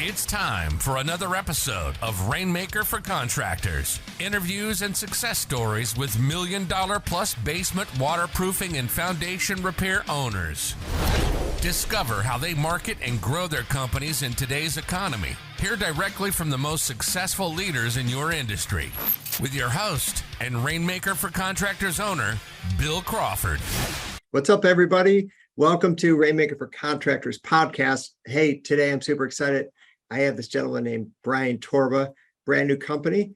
It's time for another episode of Rainmaker for Contractors. Interviews and success stories with $1 million plus basement waterproofing and foundation repair owners. Discover how they market and grow their companies in today's economy. Hear directly from the most successful leaders in your industry. With your host and Rainmaker for Contractors owner, Bill Crawford. What's up, everybody? Welcome to Rainmaker for Contractors podcast. Hey, today I'm super excited. I have this gentleman named Bryan Torba, brand new company.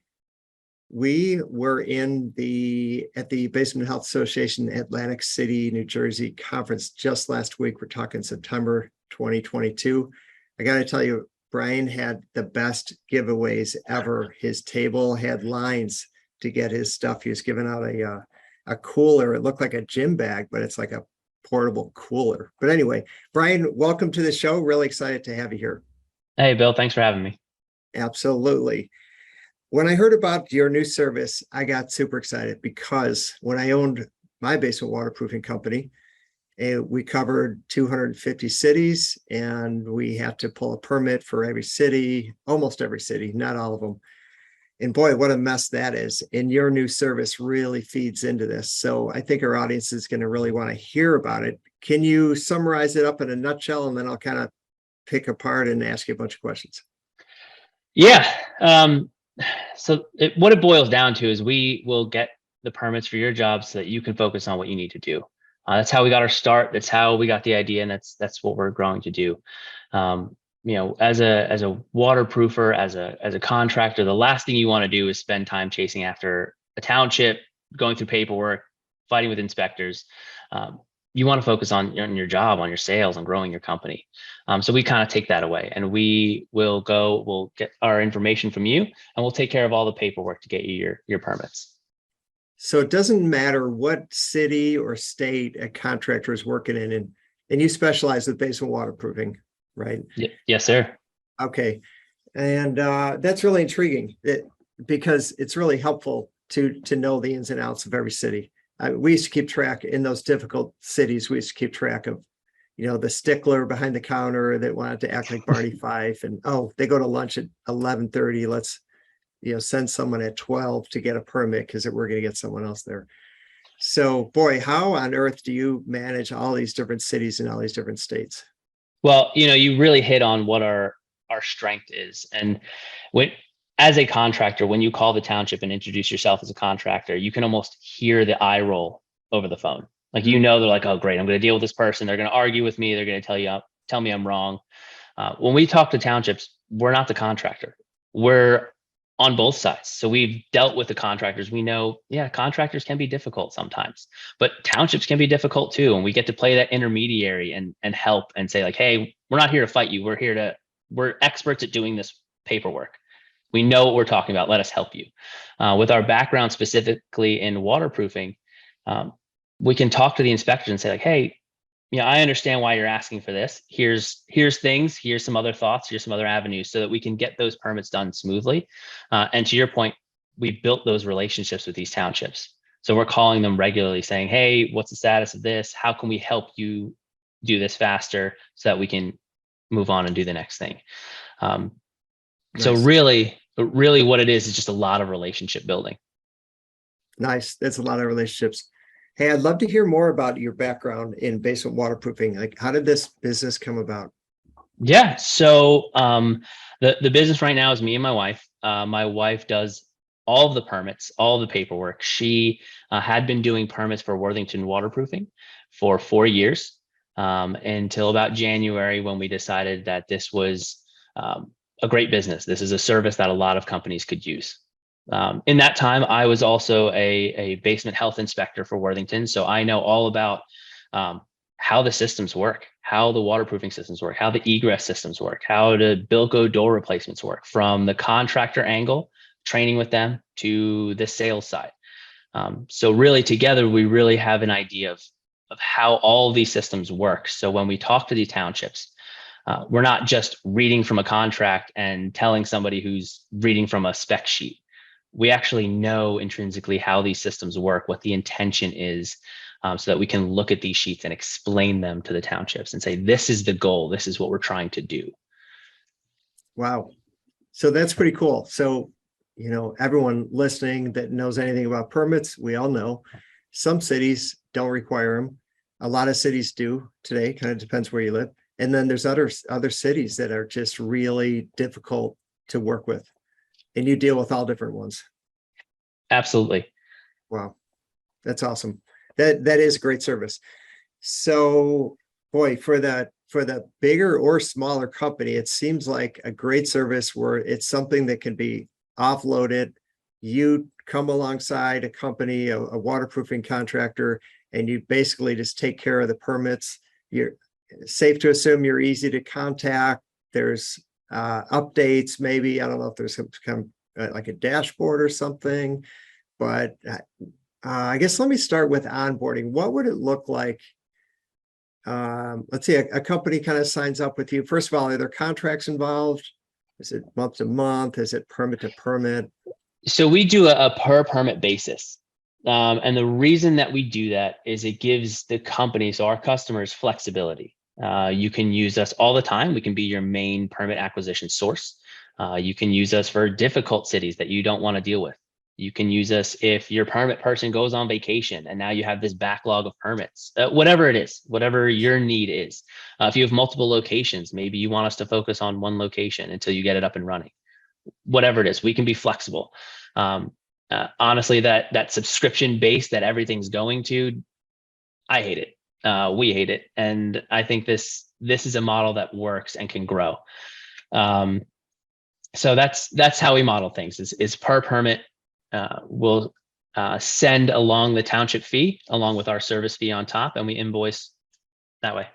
We were at the Basement Health Association Atlantic City, New Jersey conference just last week. We're talking September 2022. I got to tell you, Bryan had the best giveaways ever. His table had lines to get his stuff. He was giving out a cooler. It looked like a gym bag, but it's like a portable cooler. But anyway, Bryan, welcome to the show. Really excited to have you here. Hey, Bill, thanks for having me. Absolutely. When I heard about your new service, I got super excited because when I owned my basement waterproofing company, we covered 250 cities and we had to pull a permit for every city, almost every city, not all of them. And boy, what a mess that is. And your new service really feeds into this. So I think our audience is going to really want to hear about it. Can you summarize it up in a nutshell? And then I'll kind of pick apart and ask you a bunch of questions. Yeah. What it boils down to is we will get the permits for your job so that you can focus on what you need to do. That's how we got our start. That's how we got the idea. And that's what we're growing to do. As a waterproofer, as a contractor, the last thing you want to do is spend time chasing after a township, going through paperwork, fighting with inspectors. You want to focus on your job, on your sales, on growing your company. So we kind of take that away, and we'll get our information from you, and we'll take care of all the paperwork to get you your permits. So it doesn't matter what city or state a contractor is working in, and you specialize with basement waterproofing, right? Yes, sir. Okay. And that's really intriguing because it's really helpful to know the ins and outs of every city. We used to keep track in those difficult cities. We used to keep track of, the stickler behind the counter that wanted to act like Barney Fife, and they go to lunch at 11:30. Let's, send someone at 12 to get a permit because we're going to get someone else there. So, boy, how on earth do you manage all these different cities and all these different states? Well, you really hit on what our strength is, and as a contractor, when you call the township and introduce yourself as a contractor, you can almost hear the eye roll over the phone. Like, they're like, oh, great, I'm going to deal with this person. They're going to argue with me. They're going to tell me I'm wrong. When we talk to townships, we're not the contractor. We're on both sides. So we've dealt with the contractors. We know, contractors can be difficult sometimes, but townships can be difficult too. And we get to play that intermediary and help and say, like, hey, we're not here to fight you. We're experts at doing this paperwork. We know what we're talking about. Let us help you. With our background specifically in waterproofing, we can talk to the inspectors and say, like, hey, I understand why you're asking for this. Here's things. Here's some other thoughts. Here's some other avenues so that we can get those permits done smoothly. And to your point, we built those relationships with these townships. So we're calling them regularly saying, hey, what's the status of this? How can we help you do this faster so that we can move on and do the next thing? Nice. So really what it is just a lot of relationship building. Nice. That's a lot of relationships. Hey, I'd love to hear more about your background in basement waterproofing. Like, how did this business come about? Yeah. So the business right now is me and my wife. My wife does all of the permits, all of the paperwork. She had been doing permits for Worthington waterproofing for 4 years until about January, when we decided that this was a great business. This is a service that a lot of companies could use. In that time, I was also a basement health inspector for Worthington. So I know all about how the systems work, how the waterproofing systems work, how the egress systems work, how the Bilco door replacements work, from the contractor angle, training with them, to the sales side. So really together, we really have an idea of how all of these systems work. So when we talk to these townships, we're not just reading from a contract and telling somebody who's reading from a spec sheet. We actually know intrinsically how these systems work, what the intention is, so that we can look at these sheets and explain them to the townships and say, this is the goal. This is what we're trying to do. Wow. So that's pretty cool. So, everyone listening that knows anything about permits, we all know some cities don't require them. A lot of cities do today, kind of depends where you live. And then there's other cities that are just really difficult to work with. And you deal with all different ones. Absolutely. Wow. That's awesome. That is great service. So, boy, for the bigger or smaller company, it seems like a great service where it's something that can be offloaded. You come alongside a company, a waterproofing contractor, and you basically just take care of the permits. You're safe to assume you're easy to contact. There's updates, maybe. I don't know if there's some kind of like a dashboard or something, but I guess let me start with onboarding. What would it look like? Let's say a company kind of signs up with you. First of all, are there contracts involved? Is it month to month? Is it permit to permit? So we do a per permit basis. And the reason that we do that is it gives the company, so our customers, flexibility. You can use us all the time. We can be your main permit acquisition source. You can use us for difficult cities that you don't want to deal with. You can use us if your permit person goes on vacation and now you have this backlog of permits, whatever it is, whatever your need is. If you have multiple locations, maybe you want us to focus on one location until you get it up and running. Whatever it is, we can be flexible. Honestly, that subscription base that everything's going to, I hate it. We hate it. And I think this is a model that works and can grow. So that's how we model things is per permit. We'll send along the township fee along with our service fee on top, and we invoice that way.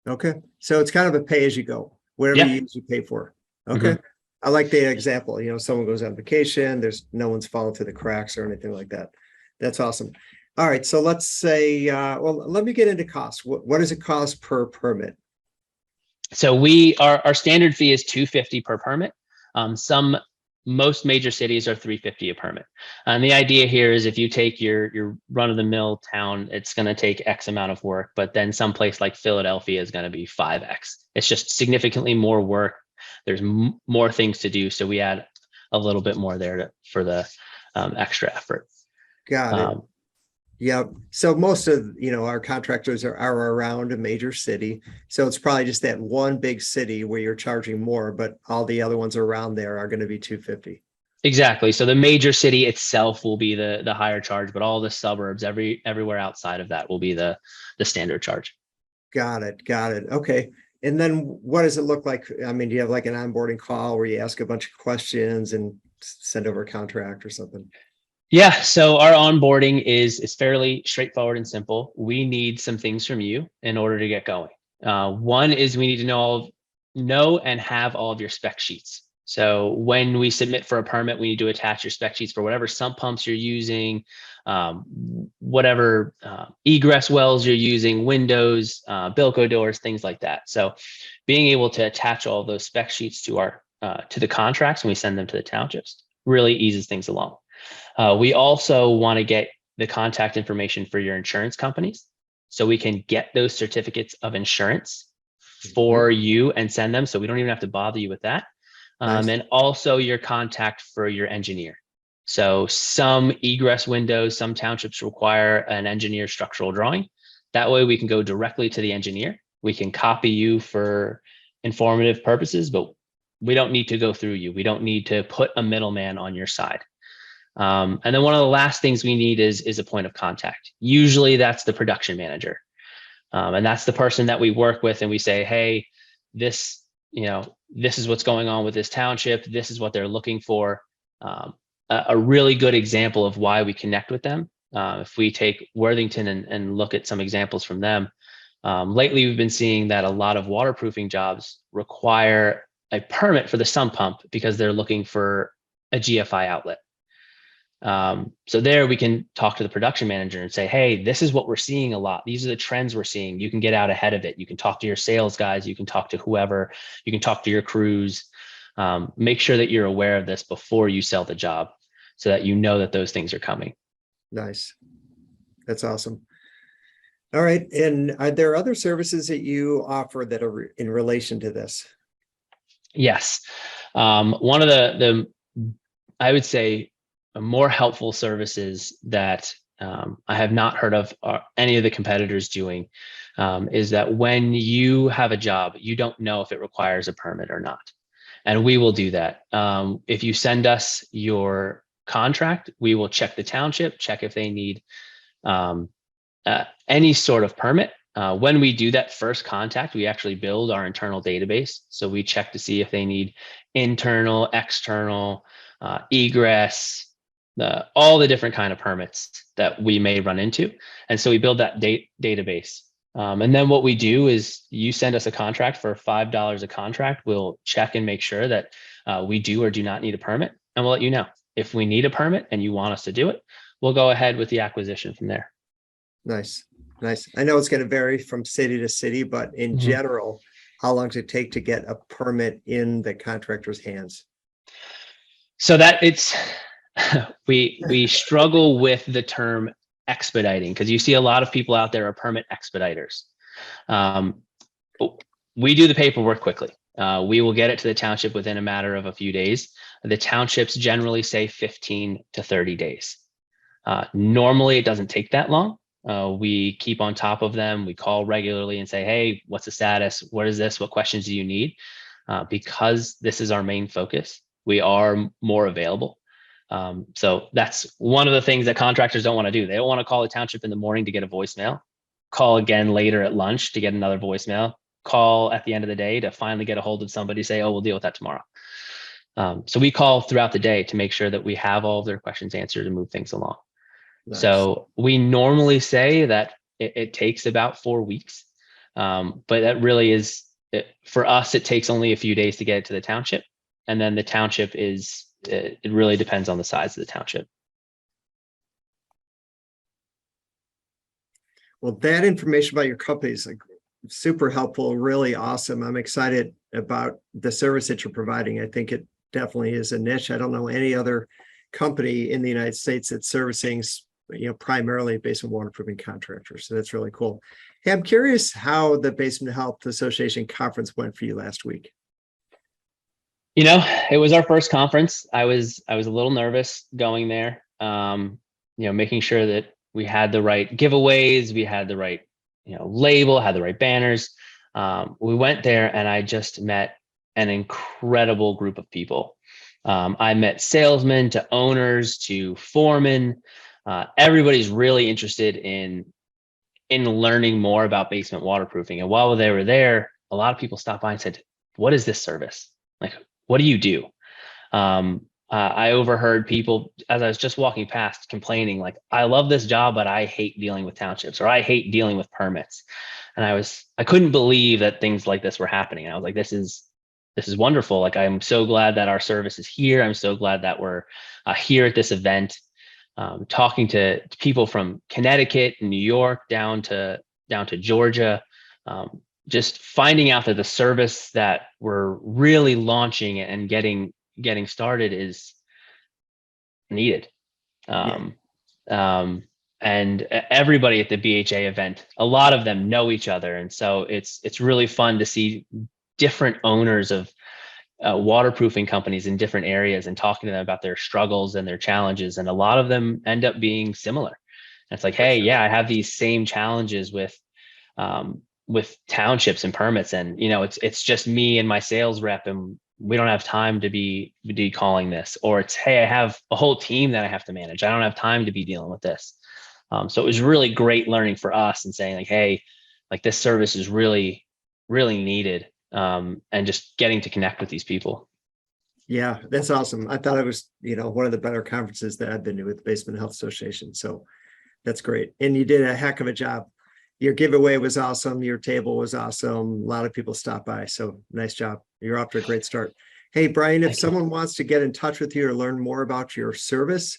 Okay. So it's kind of a pay as you go, whatever you use, you pay for. Okay. Mm-hmm. I like the example, someone goes on vacation, there's no one's falling through the cracks or anything like that. That's awesome. All right. So let's say, let me get into costs. What does it cost per permit? So our standard fee is $250 per permit. Most major cities are $350 a permit. And the idea here is if you take your run-of-the-mill town, it's going to take X amount of work, but then someplace like Philadelphia is going to be 5X. It's just significantly more work. There's more things to do. So we add a little bit more there for the extra effort. Got it. Yeah. So most of, our contractors are around a major city. So it's probably just that one big city where you're charging more, but all the other ones around there are going to be $250. Exactly. So the major city itself will be the higher charge, but all the suburbs, everywhere outside of that will be the standard charge. Got it. Okay. And then what does it look like? I mean, do you have like an onboarding call where you ask a bunch of questions and send over a contract or something? Yeah, so our onboarding is fairly straightforward and simple. We need some things from you in order to get going. One is we need to know and have all of your spec sheets. So when we submit for a permit, we need to attach your spec sheets for whatever sump pumps you're using, whatever egress wells you're using, windows, Bilco doors, things like that. So being able to attach all those spec sheets to the contracts when we send them to the townships really eases things along. We also want to get the contact information for your insurance companies so we can get those certificates of insurance for you and send them. So we don't even have to bother you with that. Nice. And also your contact for your engineer. So some egress windows, some townships require an engineer structural drawing. That way we can go directly to the engineer. We can copy you for informative purposes, but we don't need to go through you. We don't need to put a middleman on your side. And then one of the last things we need is a point of contact. Usually that's the production manager. And that's the person that we work with and we say, hey, this is what's going on with this township. This is what they're looking for. A really good example of why we connect with them. If we take Worthington and look at some examples from them, lately we've been seeing that a lot of waterproofing jobs require a permit for the sump pump because they're looking for a GFI outlet. So there we can talk to the production manager and say, hey, this is what we're seeing a lot. These are the trends we're seeing. You can get out ahead of it. You can talk to your sales guys. You can talk to whoever. You can talk to your crews. Make sure that you're aware of this before you sell the job so that you know that those things are coming. Nice. That's awesome. All right. And are there other services that you offer that are in relation to this? Yes. One of the I would say more helpful services that I have not heard of any of the competitors doing is that when you have a job, you don't know if it requires a permit or not. And we will do that. If you send us your contract, we will check the township, check if they need any sort of permit. When we do that first contact, we actually build our internal database. So we check to see if they need internal, external, egress, all the different kind of permits that we may run into. And so we build that database. And then what we do is you send us a contract for $5 a contract. We'll check and make sure that we do or do not need a permit. And we'll let you know. If we need a permit and you want us to do it, we'll go ahead with the acquisition from there. Nice. Nice. I know it's going to vary from city to city, but in general, how long does it take to get a permit in the contractor's hands? So that it's, we struggle with the term expediting because you see a lot of people out there are permit expediters. We do the paperwork quickly. We will get it to the township within a matter of a few days. The townships generally say 15 to 30 days. Normally, it doesn't take that long. We keep on top of them. We call regularly and say, hey, what's the status? What is this? What questions do you need? Because this is our main focus, we are more available. So that's one of the things that contractors don't want to do. They don't want to call the township in the morning to get a voicemail, call again later at lunch to get another voicemail, call at the end of the day to finally get a hold of somebody, say, oh, we'll deal with that tomorrow. So we call throughout the day to make sure that we have all of their questions answered and move things along. Nice. So we normally say that it takes about 4 weeks, but that really is, for us, it takes only a few days to get it to the township. And then the township is, it really depends on the size of the township. Well, that information about your company is like super helpful, really awesome. I'm excited about the service that you're providing. I think it definitely is a niche. I don't know any other company in the United States that's servicing, primarily basement waterproofing contractors. So that's really cool. Hey, I'm curious how the Basement Health Association conference went for you last week. It was our first conference. I was a little nervous going there, making sure that we had the right giveaways, we had the right, label, had the right banners. We went there and I just met an incredible group of people. I met salesmen to owners to foremen. Everybody's really interested in learning more about basement waterproofing. And while they were there, a lot of people stopped by and said, what is this service? Like, what do you do? I overheard people as I was just walking past complaining, like, I love this job, but I hate dealing with townships, or I hate dealing with permits. And I couldn't believe that things like this were happening. And I was like, this is wonderful. Like, I'm so glad that our service is here. I'm so glad that we're here at this event. Talking to people from Connecticut and New York down to Georgia, just finding out that the service that we're really launching and getting started is needed. And everybody at the BHA event, a lot of them know each other, and so it's really fun to see different owners of waterproofing companies in different areas and talking to them about their struggles and their challenges. And a lot of them end up being similar. And it's like, hey, yeah, I have these same challenges with townships and permits. And, it's just me and my sales rep, and we don't have time to be calling this. Or it's, hey, I have a whole team that I have to manage. I don't have time to be dealing with this. So it was really great learning for us and saying, like, hey, like, this service is really, really needed. And just getting to connect with these people. Yeah, that's awesome. I thought it was, one of the better conferences that I've been to with the Basement Health Association. So that's great. And you did a heck of a job. Your giveaway was awesome. Your table was awesome. A lot of people stopped by. So nice job. You're off to a great start. Hey, Bryan, if someone wants to get in touch with you or learn more about your service,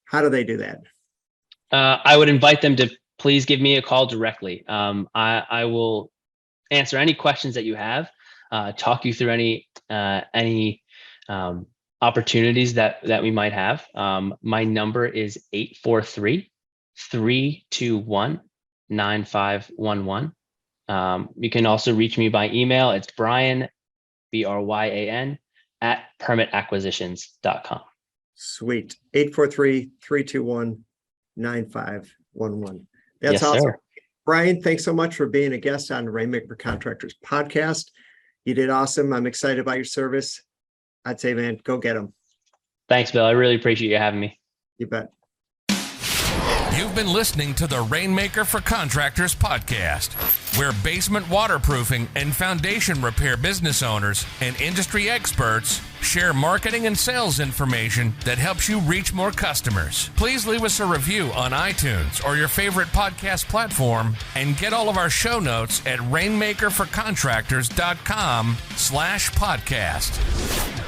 how do they do that? I would invite them to please give me a call directly. I will answer any questions that you have, talk you through any opportunities that we might have. My number is 843-321-9511. You can also reach me by email. It's Bryan Bryan at permitacquisitions.com. Sweet. 843-321-9511. That's Yes, awesome. sir. Bryan, thanks so much for being a guest on Rainmaker for Contractors podcast. You did awesome. I'm excited about your service. I'd say, man, go get them. Thanks, Bill. I really appreciate you having me. You bet. You've been listening to the Rainmaker for Contractors podcast, where basement waterproofing and foundation repair business owners and industry experts share marketing and sales information that helps you reach more customers. Please leave us a review on iTunes or your favorite podcast platform, and get all of our show notes at rainmakerforcontractors.com/podcast.